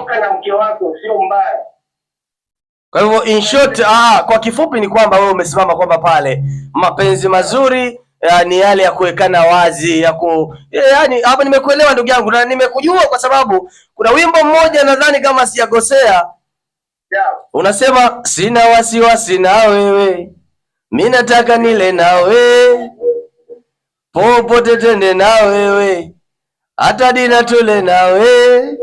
kutoka na mke wako sio mbaya. Kwa hivyo in short, kwa kifupi ni kwamba wewe umesimama kwamba pale mapenzi mazuri ni yale ya kuwekana wazi yani hapa nimekuelewa ndugu yangu na nimekujua kwa sababu kuna wimbo mmoja nadhani kama sijakosea. Unasema sina wasiwasi na wewe, mimi nataka nile na wewe, popote tende na wewe, hata dina tule na wewe.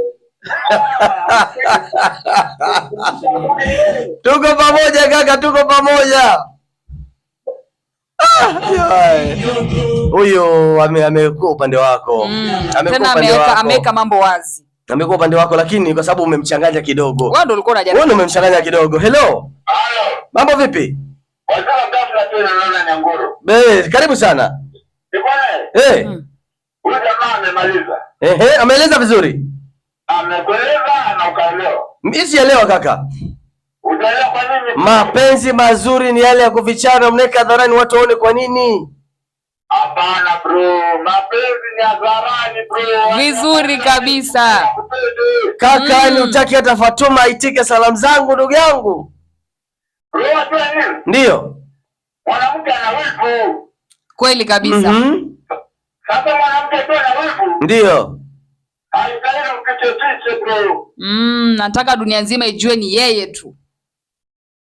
Tuko pamoja kaka, tuko pamoja. Huyo amekuwa upande wako. Ameweka mambo wazi. Amekuwa upande wako lakini kwa sababu umemchanganya kidogo. Wewe ndio ulikuwa unajaribu. Wewe umemchanganya kidogo. Hello. Mambo vipi? Karibu sana. Huyu jamaa amemaliza. Ameeleza vizuri. Amekueleza na ukaelewa. Mimi sielewa kaka. Unaelewa kwa nini? Mapenzi mazuri ni yale ya kufichana, mneka hadharani watu waone kwa nini? Hapana bro, mapenzi ni hadharani bro. Vizuri kabisa. Kaka, ni utaki hata Fatuma aitike salamu zangu ndugu yangu? Bro, unajua nini? Ndio. Mwanamke ana wivu. Kweli kabisa. Sasa mwanamke tu ana wivu. Ndio. Haikali ukicheche bro. Nataka dunia nzima ijue ni yeye tu.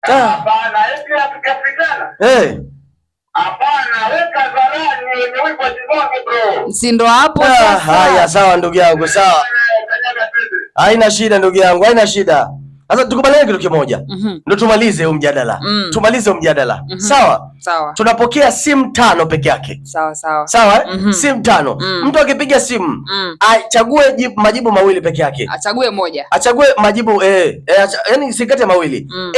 Hapana, hivi hatukafikana. Hapana, weka hadharani ni wivu asibonge bro. Si ndo hapo sasa. Haya sawa ndugu yangu, sawa. Haina shida ndugu yangu, haina shida. Sasa tukubaliane kitu kimoja. Ndio tumalize huu mjadala. Tumalize huu mjadala. Sawa? Sawa. Tunapokea simu 5 peke yake. Sawa sawa. Sawa? Simu 5. Mtu akipiga simu, achague majibu mawili peke yake. Achague moja. Achague majibu yani sikate mawili.